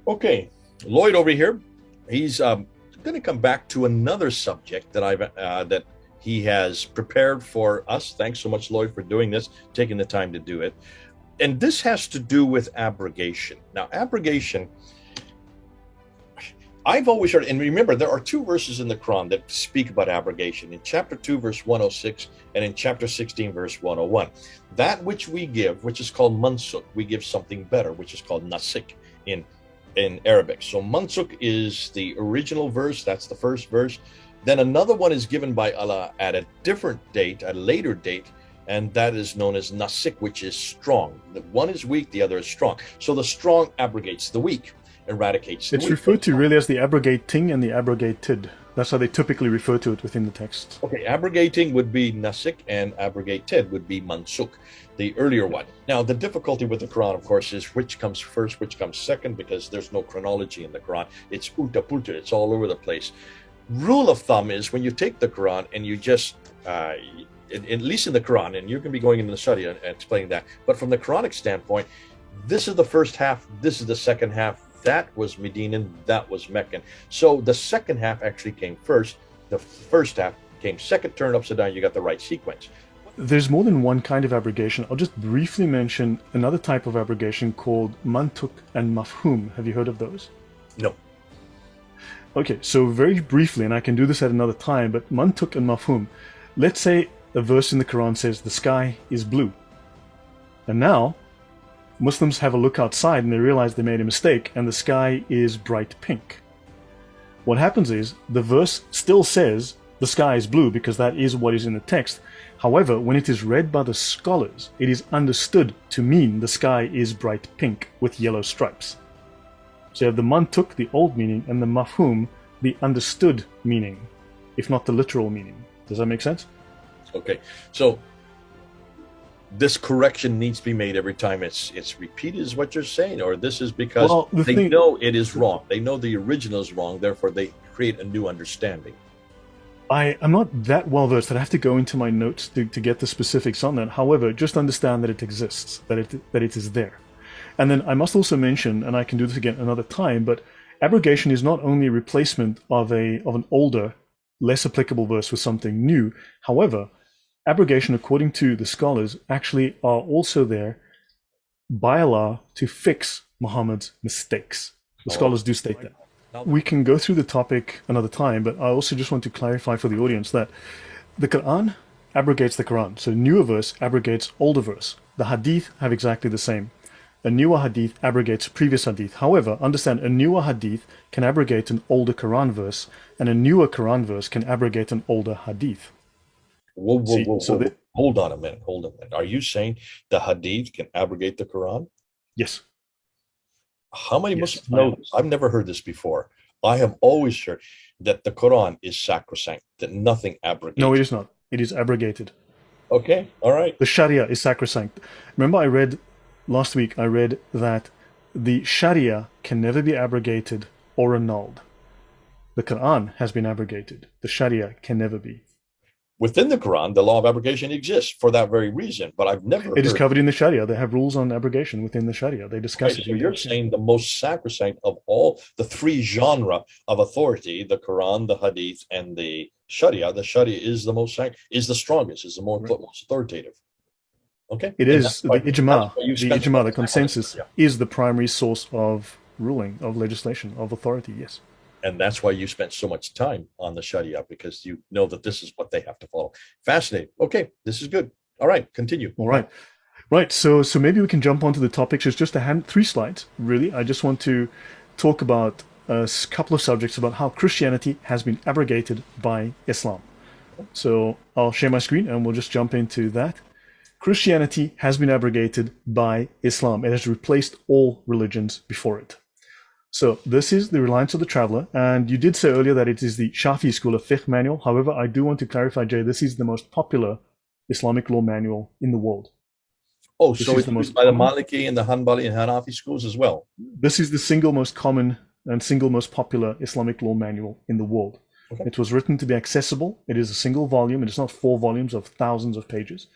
Okay, Lloyd over here. He's going to come back to another subject that he has prepared for us. Thanks so much, Lloyd, for doing this, taking the time to do it. And this has to do with abrogation. Now, abrogation, I've always heard, and remember, there are two verses in the Quran that speak about abrogation. In chapter 2, verse 106, and in chapter 16, verse 101. That which we give, which is called Mansukh, we give something better, which is called Nasikh in Arabic. So Mansukh is the original verse, that's the first verse. Then another one is given by Allah at a different date, a later date, and that is known as Nasikh, which is strong. The one is weak, the other is strong. So the strong abrogates the weak, eradicates the weak. It's referred to really as the abrogating and the abrogated. That's how they typically refer to it within the text. Okay, abrogating would be Nasikh and abrogated would be Mansukh, the earlier one. Now, the difficulty with the Quran, of course, is which comes first, which comes second, because there's no chronology in the Quran. It's ulta pulta, it's all over the place. Rule of thumb is when you take the Quran and you just, at least in the Quran, and you can be going into the Shariah and explaining that, but from the Quranic standpoint, this is the first half, this is the second half, that was Medinan, that was Meccan. So the second half actually came first, the first half came second, turned upside down, you got the right sequence. There's more than one kind of abrogation. I'll just briefly mention another type of abrogation called Mantuk and Mafun. Have you heard of those? No. Okay, so very briefly, and I can do this at another time, but Mantuk and Mafhum. Let's say a verse in the Quran says the sky is blue. And now, Muslims have a look outside and they realize they made a mistake and the sky is bright pink. What happens is, the verse still says the sky is blue because that is what is in the text. However, when it is read by the scholars, it is understood to mean the sky is bright pink with yellow stripes. So you have the mantuk, the old meaning, and the mafhum, the understood meaning, if not the literal meaning. Does that make sense? Okay, so this correction needs to be made every time it's repeated, is what you're saying, or this is because they know it is wrong. They know the original is wrong, therefore they create a new understanding. I'm not that well versed. I'd have to go into my notes to get the specifics on that. However, just understand that it exists, that it is there. And then I must also mention, and I can do this again another time, but abrogation is not only a replacement of an older, less applicable verse with something new. However, abrogation, according to the scholars, actually are also there by Allah to fix Muhammad's mistakes. The scholars do state that. We can go through the topic another time, but I also just want to clarify for the audience that the Qur'an abrogates the Qur'an. So newer verse abrogates older verse. The Hadith have exactly the same. A newer Hadith abrogates previous Hadith. However, understand, a newer Hadith can abrogate an older Quran verse, and a newer Quran verse can abrogate an older Hadith. Whoa. Hold on a minute. Are you saying the Hadith can abrogate the Quran? Yes. How many Muslims know this? I've never heard this before. I have always heard that the Quran is sacrosanct, that nothing abrogates. No, it is not. It is abrogated. Okay, all right. The Shariah is sacrosanct. Remember last week I read that the Shariah can never be abrogated or annulled. The Quran has been abrogated. The Shariah can never be. Within the Quran, the law of abrogation exists for that very reason, but I've never heard. It is covered in the Shariah. They have rules on abrogation within the Shariah. They discuss it. So you're saying the most sacrosanct of all the three genera of authority, the Quran, the Hadith, and the Shariah is the most is the strongest, is the most authoritative. Okay? It is. The ijma, the consensus, is the primary source of ruling, of legislation, of authority, yes. And that's why you spent so much time on the Shariah, because you know that this is what they have to follow. Fascinating. Okay, this is good. All right, continue. All right. Right, so maybe we can jump onto the topics. It's just 3 slides, really. I just want to talk about a couple of subjects about how Christianity has been abrogated by Islam. So I'll share my screen and we'll just jump into that. Christianity has been abrogated by Islam. It has replaced all religions before it. So this is the Reliance of the Traveler, and you did say earlier that it is the Shaafi school of Fiqh manual. However, I do want to clarify, Jay, this is the most popular Islamic law manual in the world. Oh, so it's used by the Maliki and the Hanbali and Hanafi schools as well? This is the single most common and single most popular Islamic law manual in the world. Okay. It was written to be accessible. It is a single volume. It is not 4 volumes of thousands of pages.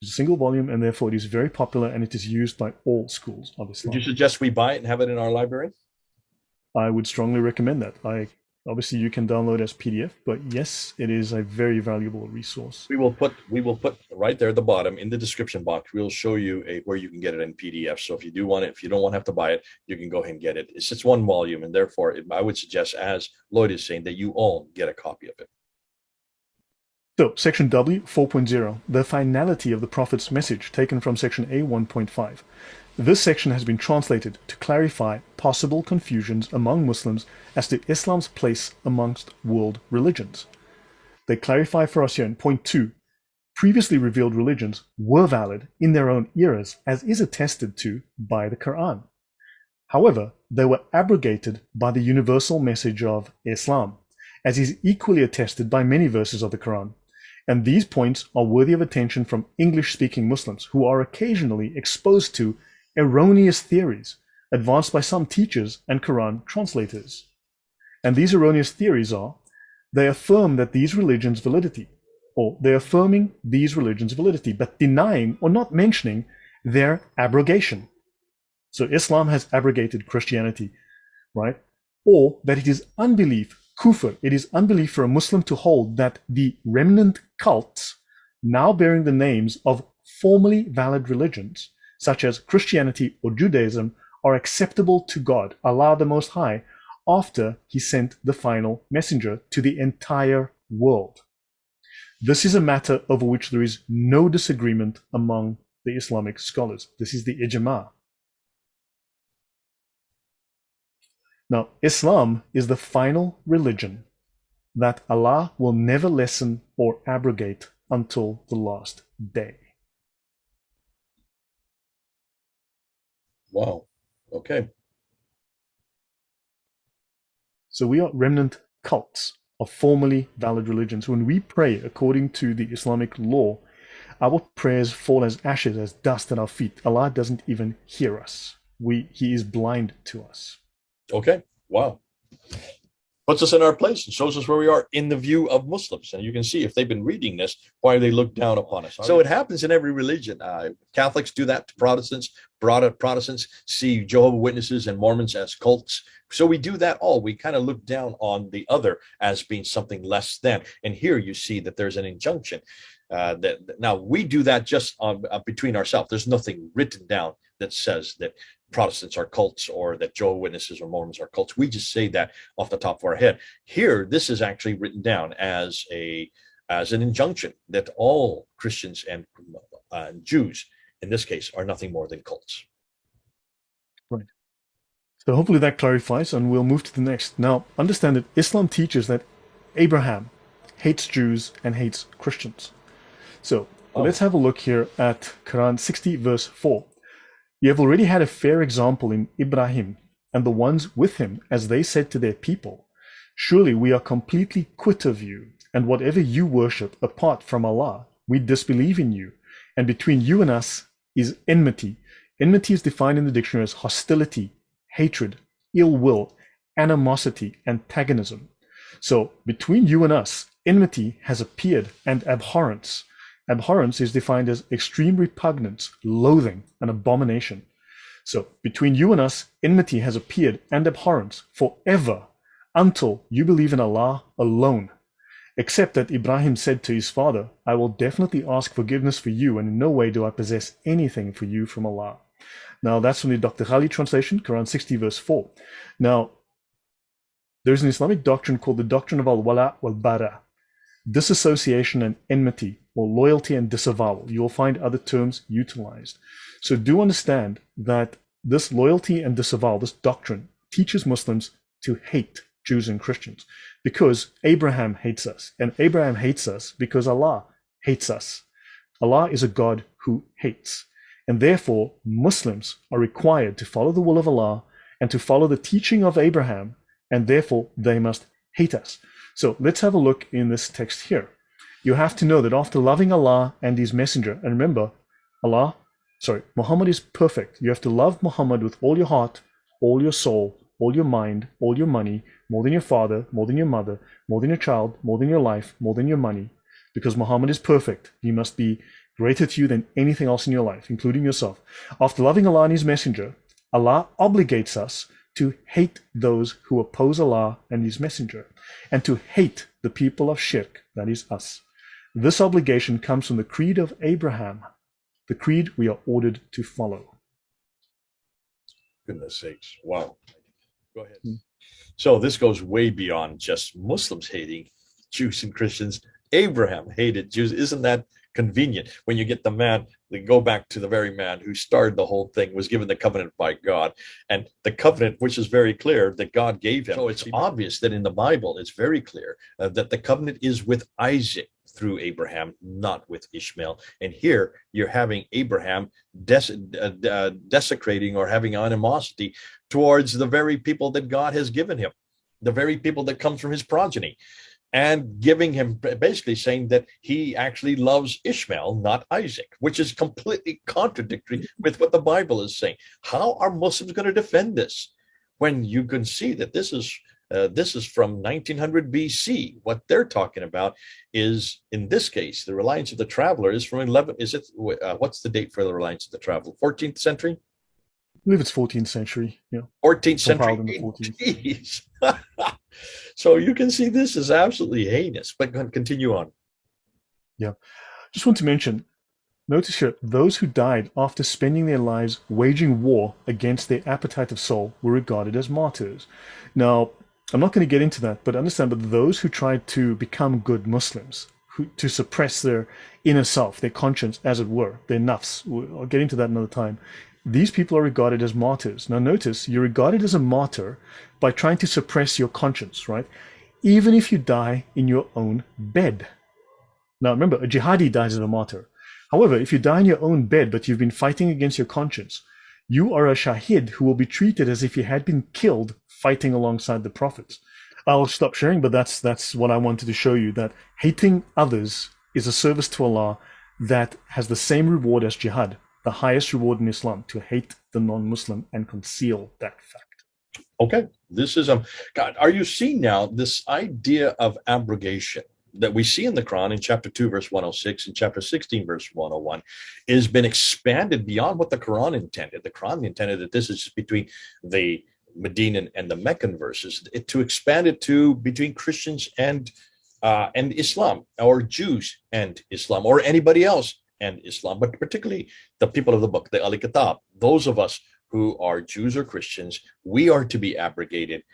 It's a single volume, and therefore it is very popular, and it is used by all schools of Islam. Would you suggest we buy it and have it in our library? I would strongly recommend that. Obviously you can download as PDF, but yes, it is a very valuable resource. We will put right there at the bottom in the description box. We'll show you where you can get it in PDF. So if you do want it, if you don't want to have to buy it, you can go ahead and get it. It's just one volume, and therefore I would suggest, as Lloyd is saying, that you all get a copy of it. So section W 4.0, the finality of the Prophet's message, taken from section A 1.5. This section has been translated to clarify possible confusions among Muslims as to Islam's place amongst world religions. They clarify for us here in point 2, previously revealed religions were valid in their own eras, as is attested to by the Qur'an. However, they were abrogated by the universal message of Islam, as is equally attested by many verses of the Qur'an. And these points are worthy of attention from English-speaking Muslims who are occasionally exposed to erroneous theories advanced by some teachers and Quran translators. And these erroneous theories are, they affirm that these religions' validity, or they're affirming these religions' validity, but denying or not mentioning their abrogation. So Islam has abrogated Christianity, right? Or that it is unbelief, kufr, it is unbelief for a Muslim to hold that the remnant cults, now bearing the names of formerly valid religions, such as Christianity or Judaism, are acceptable to God, Allah the Most High, after he sent the final messenger to the entire world. This is a matter over which there is no disagreement among the Islamic scholars. This is the ijma. Now, Islam is the final religion that Allah will never lessen or abrogate until the last day. Wow. Okay. So we are remnant cults of formerly valid religions. When we pray according to the Islamic law, our prayers fall as ashes, as dust at our feet. Allah doesn't even hear us. He is blind to us. Okay. Wow. Puts us in our place and shows us where we are in the view of Muslims. And you can see, if they've been reading this, why they look down upon us. So it happens in every religion. Catholics do that to Protestants. Protestants see Jehovah's Witnesses and Mormons as cults. So we do that all. We kind of look down on the other as being something less than. And here you see that there's an injunction. Now we do that just between ourselves. There's nothing written down that says that Protestants are cults or that Jehovah's Witnesses or Mormons are cults. We just say that off the top of our head. Here, this is actually written down as an injunction that all Christians and Jews, in this case, are nothing more than cults. Right. So hopefully that clarifies, and we'll move to the next. Now, understand that Islam teaches that Abraham hates Jews and hates Christians. So let's have a look here at Quran 60 verse 4. You have already had a fair example in Ibrahim and the ones with him, as they said to their people, surely we are completely quit of you, and whatever you worship apart from Allah, we disbelieve in you, and between you and us is enmity. Enmity is defined in the dictionary as hostility, hatred, ill will, animosity, antagonism. So between you and us, enmity has appeared, and abhorrence. Abhorrence is defined as extreme repugnance, loathing, and abomination. So between you and us, enmity has appeared, and abhorrence forever, until you believe in Allah alone. Except that Ibrahim said to his father, I will definitely ask forgiveness for you, and in no way do I possess anything for you from Allah. Now that's from the Dr. Ghali translation, Quran 60 verse 4. Now, there's an Islamic doctrine called the doctrine of al-wala wal-bara, disassociation and enmity, or loyalty and disavowal. You will find other terms utilized. So do understand that this loyalty and disavowal, this doctrine, teaches Muslims to hate Jews and Christians, because Abraham hates us, and Abraham hates us because Allah hates us. Allah is a God who hates, and therefore Muslims are required to follow the will of Allah and to follow the teaching of Abraham, and therefore they must hate us. So let's have a look in this text here. You have to know that after loving Allah and his messenger, and remember, Muhammad is perfect. You have to love Muhammad with all your heart, all your soul, all your mind, all your money, more than your father, more than your mother, more than your child, more than your life, more than your money, because Muhammad is perfect. He must be greater to you than anything else in your life, including yourself. After loving Allah and his messenger, Allah obligates us to hate those who oppose Allah and His Messenger, and to hate the people of Shirk, that is us. This obligation comes from the creed of Abraham, the creed we are ordered to follow. Goodness sakes. Wow. Go ahead. So this goes way beyond just Muslims hating Jews and Christians. Abraham hated Jews. Isn't that convenient? When you get the man, they go back to the very man who started the whole thing, was given the covenant by God, and the covenant, which is very clear, that God gave him. So it's obvious that in the Bible, it's very clear that the covenant is with Isaac through Abraham, not with Ishmael. And here you're having Abraham desecrating or having animosity towards the very people that God has given him, the very people that come from his progeny, and giving him, basically saying that he actually loves Ishmael, not Isaac, which is completely contradictory with what the Bible is saying. How are Muslims going to defend this when you can see that this is from 1900 BC? What they're talking about is, in this case, the Reliance of the Traveler is from 11. Is it what's the date for the Reliance of the Traveler? 14th century. I believe it's 14th century. Yeah. 14th century. Jeez. So you can see this is absolutely heinous. But continue on. Yeah. Just want to mention, notice here, those who died after spending their lives waging war against their appetite of soul were regarded as martyrs. Now, I'm not going to get into that, but understand, but those who tried to become good Muslims, to suppress their inner self, their conscience, as it were, their nafs, I'll get into that another time, these people are regarded as martyrs. Now notice, you're regarded as a martyr by trying to suppress your conscience, right? Even if you die in your own bed. Now remember, a jihadi dies as a martyr. However, if you die in your own bed, but you've been fighting against your conscience, you are a shahid who will be treated as if you had been killed fighting alongside the prophets. I'll stop sharing, but that's what I wanted to show you, that hating others is a service to Allah that has the same reward as jihad, the highest reward in Islam, to hate the non-Muslim and conceal that fact. Okay, this is God. Are you seeing now this idea of abrogation that we see in the Quran in chapter 2, verse 106, and chapter 16, verse 101, has been expanded beyond what the Quran intended. The Quran intended that this is just between the Medinan and the Meccan verses, to expand it to between Christians and Islam, or Jews and Islam, or anybody else and Islam, but particularly the people of the book, the Al-Kitab, those of us who are Jews or Christians, we are to be abrogated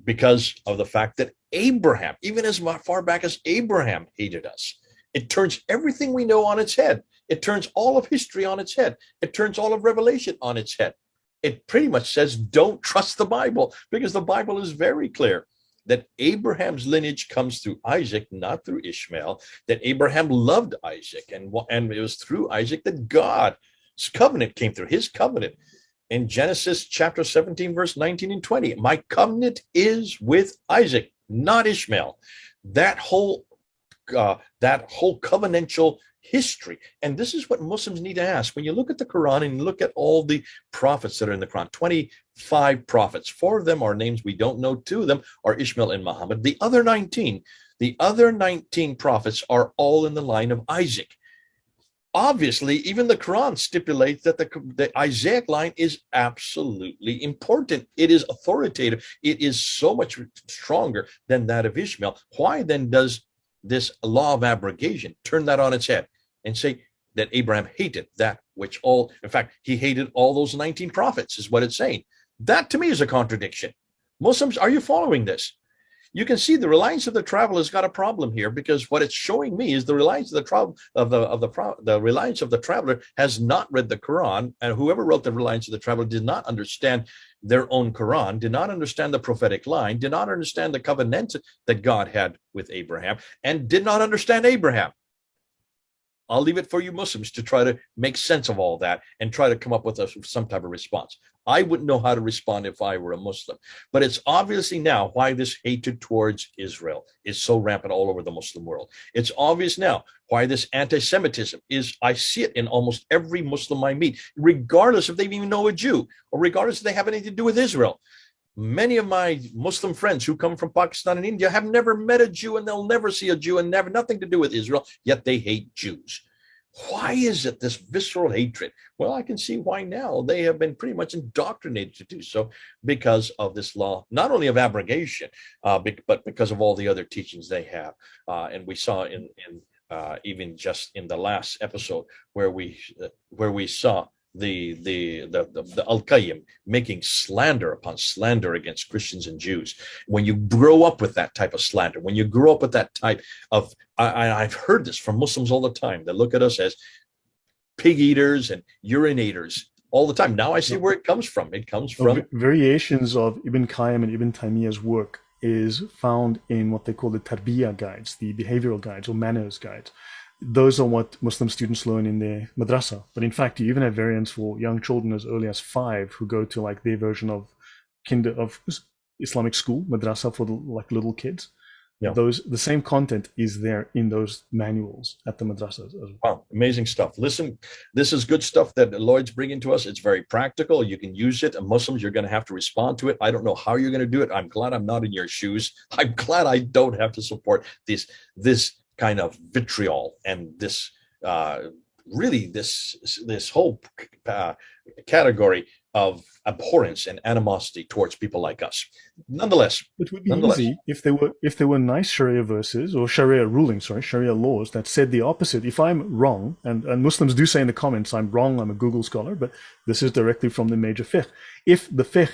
because of the fact that Abraham, even as far back as Abraham, hated us. It turns everything we know on its head. It turns all of history on its head. It turns all of Revelation on its head. It pretty much says, don't trust the Bible, because the Bible is very clear that Abraham's lineage comes through Isaac, not through Ishmael, that Abraham loved Isaac, and it was through Isaac that God's covenant came through, his covenant. In Genesis chapter 17, verse 19 and 20, my covenant is with Isaac, not Ishmael. That whole covenantal history. And this is what Muslims need to ask. When you look at the Quran and look at all the prophets that are in the Quran, 25 prophets, 4 of them are names we don't know, 2 of them are Ishmael and Muhammad. The other 19 prophets are all in the line of Isaac. Obviously, even the Quran stipulates that the Isaac line is absolutely important. It is authoritative. It is so much stronger than that of Ishmael. Why then does this law of abrogation turn that on its head and say that Abraham hated that which in fact, he hated all those 19 prophets, is what it's saying. That to me is a contradiction. Muslims, are you following this? You can see the Reliance of the Traveler has got a problem here, because what it's showing me is the Reliance of the Reliance of the Traveler has not read the Quran, and whoever wrote the Reliance of the Traveler did not understand their own Quran, did not understand the prophetic line, did not understand the covenant that God had with Abraham, and did not understand Abraham. I'll leave it for you Muslims to try to make sense of all that and try to come up with some type of response. I wouldn't know how to respond if I were a Muslim. But it's obviously now why this hatred towards Israel is so rampant all over the Muslim world. It's obvious now why this anti-Semitism is, I see it in almost every Muslim I meet, regardless if they even know a Jew, or regardless if they have anything to do with Israel. Many of my Muslim friends who come from Pakistan and India have never met a Jew, and they'll never see a Jew, and have nothing to do with Israel, yet they hate Jews. Why is it this visceral hatred? Well, I can see why now. They have been pretty much indoctrinated to do so because of this law, not only of abrogation, but because of all the other teachings they have. And we saw in even just in the last episode where we saw the Al-Qayyim making slander upon slander against Christians and Jews. When you grow up with that type of slander, when you grow up with that type of, I've heard this from Muslims all the time. They look at us as pig eaters and urinators all the time. Now I see where it comes from. It comes from variations of Ibn Qayyim and Ibn Taymiyyah's work is found in what they call the tarbiyah guides, the behavioral guides or manners guides. Those are what Muslim students learn in their madrasa. But in fact, you even have variants for young children as early as 5 who go to like their version of Islamic school, madrasa for like little kids. Yeah. The same content is there in those manuals at the madrasas as well. Wow, amazing stuff. Listen, this is good stuff that Lloyd's bringing to us. It's very practical. You can use it. And Muslims, you're going to have to respond to it. I don't know how you're going to do it. I'm glad I'm not in your shoes. I'm glad I don't have to support this kind of vitriol and this really this whole category of abhorrence and animosity towards people like us. Nonetheless, it would be easy if there were nice Sharia verses or Sharia rulings, Sharia laws that said the opposite. If I'm wrong, and Muslims do say in the comments, I'm wrong, I'm a Google scholar, but this is directly from the major fiqh. If the fiqh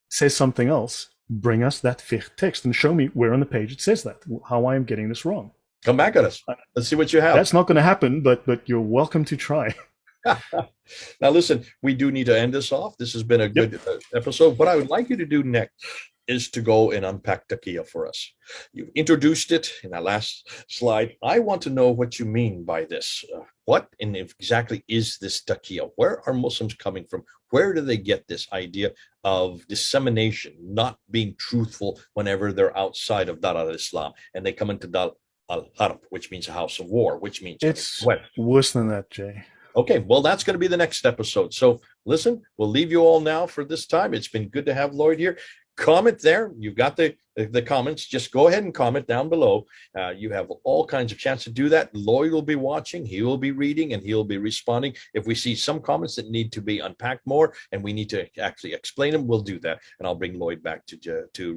says something else, bring us that fiqh text and show me where on the page it says that, how I am getting this wrong. Come back at us. Let's see what you have. That's not going to happen, but you're welcome to try. Now, listen, we do need to end this off. This has been a good episode. What I would like you to do next is to go and unpack taqiyya for us. You've introduced it in that last slide. I want to know what you mean by this. What exactly is this taqiyya? Where are Muslims coming from? Where do they get this idea of dissemination, not being truthful whenever they're outside of Dar al-Islam and they come into Dar al-Harb, which means a house of war, which means it's worse than that, Jay. Okay, well, that's going to be the next episode. So listen, we'll leave you all now for this time. It's been good to have Lloyd here. Comment there. You've got the comments. Just go ahead and comment down below. You have all kinds of chance to do that. Lloyd will be watching. He will be reading and he'll be responding. If we see some comments that need to be unpacked more and we need to actually explain them, we'll do that. And I'll bring Lloyd back to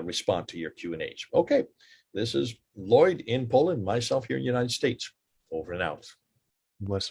respond to your Q&As. Okay, this is Lloyd in Poland, myself here in the United States. Over and out. Bless.